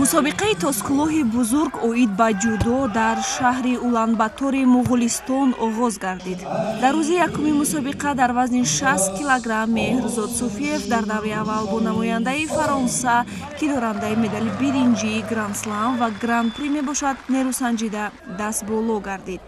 мусобиқаи тосклоҳи бузург оид ба ҷудо дар шаҳри Улан-Батори Муғулистон оғоз гардид. Дар рӯзи якуми мусобиқа дар вазни 60 килограмм Меҳрзод Суфиев дар даври аввал бо намояндаи Фаронса, ки дорандаи медали биринҷии Гранд-слам ва Гран-при мебошад, нерӯ санҷида даст боло гардид.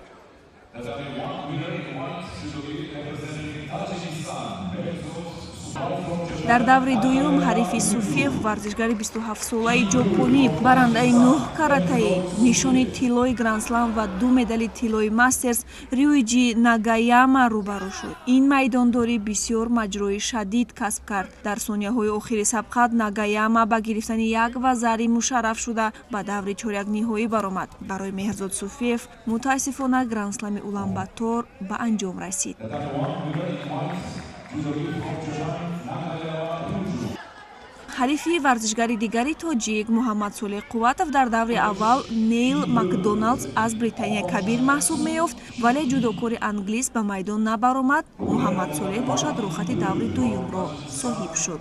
дар даври дуюм ҳарифи Суфиев варзишгари 27-солаи ҷопонӣ барандаи 9 каратаи нишони тиллои Гранд-слам ва 2 медали тиллои мастерс Рюиҷи Нагаяма рӯбарӯ шуд. Ин майдондорӣ бисёр маҷрои шадид касб кард. Дар сонияҳои охири сабқат Нагаяма ба гирифтани як вазари мушарраф шуда ба даври чорякниҳоӣ баромад. Барои Меҳрзод Суфиев мутаассифона Гранд-слами Улан-Батор ба анҷом расид. ҳарифи варзишгари дигари тоҷик Муҳаммадсолеҳ Қувватов дар даври аввал Нейл Макдоналдс аз Британияи Кабир маҳсуб меёфт, вале ҷудокори англис ба майдон набаромад. Муҳаммадсолеҳ бошад рӯхати даври дуюмро соҳиб шуд.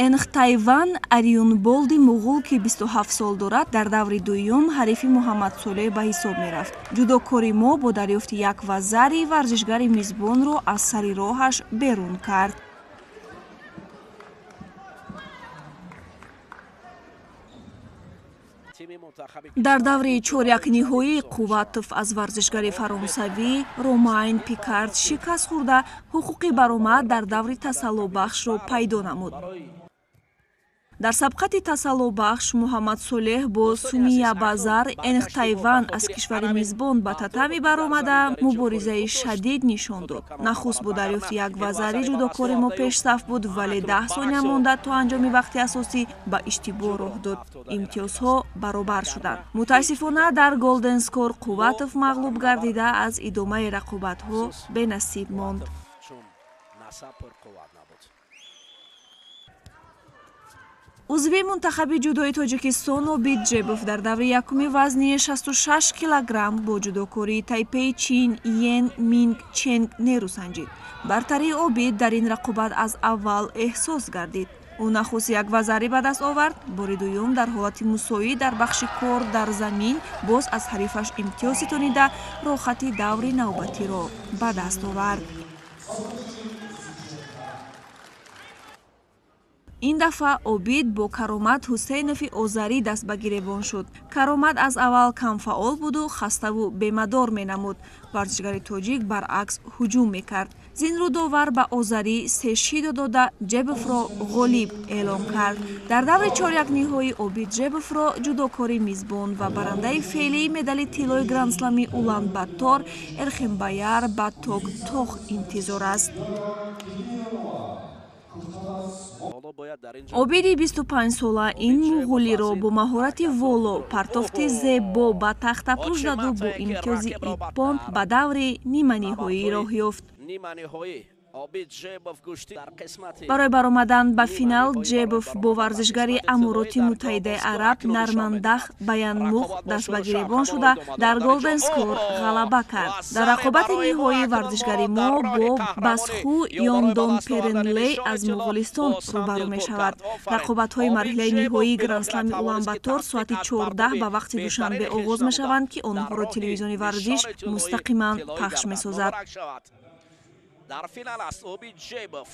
Энхтайван Ариюнболди муғул, ки 27 сол дорад, дар даври дуюм ҳарифи Муҳаммадсолеҳ ба ҳисоб мерафт. ҷудокори мо бо дарёфти як вазари варзишгари мизбонро аз сари роҳаш берун кард. дар даври чорякниҳоӣ Қувватов аз варзишгари фаронсавӣ Ромайн Пикард шикаст хӯрда ҳуқуқи баромад дар даври тасаллубахшро пайдо намуд. дар сабқати тасаллубахш Муҳаммадсолеҳ бо Суниябазар Энхтайван аз кишвари мизбон ба татами баромада муборизаи шадид нишон дод. нахуст бо дарёфти як вазари ҷудокори мо пешсаф буд, вале 10 сония монда то анҷоми вақти асосӣ ба иштибоҳ роҳ дод. имтиёзҳо баробар шуданд. мутаассифона дар Голден Скор Қувватов мағлуб гардида аз идомаи рақобатҳо бенасиб монд. узви мунтахаби ҷудои Тоҷикистон Обид Ҷебов дар даври якуми вазни 66 килограмм бо ҷудокории Тайпей Чин Йен Минг Ченг нерӯ санҷид. бартарии Обид дар ин рақобат аз аввал эҳсос гардид. ӯ нахуст як вазари ба даст овард, бори дуюм дар ҳолати мусоӣ дар бахши кор дар замин боз аз ҳарифаш имтиёз ситонида рохати даври навбатиро ба даст овард. ин дафъа Обид бо Каромат Ҳусейнови Озарӣ даст ба гиребон шуд. Каромат аз аввал камфаъол буду хаставу бемадор менамуд. варзишгари тоҷик баръакс ҳуҷум мекард. зинрӯдовар ба Озарӣ сешидо дода Ҷебовро ғолиб эълон кард. дар даври чорякниҳоӣ Обид Ҷебовро ҷудокори мизбон ва барандаи феълии медали тиллои Гранд-слами Улан-Батор Эрхембаяр Баттоғ интизор аст. Обиди 25-сола ин муғулиро бо маҳорати воло, партофти зебо ба тахтапӯш даду бо имтиёзи иппон ба даври ниманиҳоӣ роҳ ёфт. барои баромадан ба финал Ҷебов бо варзишгари Амороти Муттаҳидаи Араб Нармандах Баянмух даст ба гиребон шуда дар Голден Скор ғалаба кард. дар рақобати ниҳоӣ варзишгари мо бо Басху Ёндонперенлей аз Муғулистон рӯбарӯ мешавад. рақобатҳои марҳилаи ниҳоии Гранд-слами Улан-Батор соати 14 ба вақти душанбе оғоз мешаванд, ки онҳоро телевизиони варзиш мустақиман пахш месозад. در فینال است. Обид Ҷебов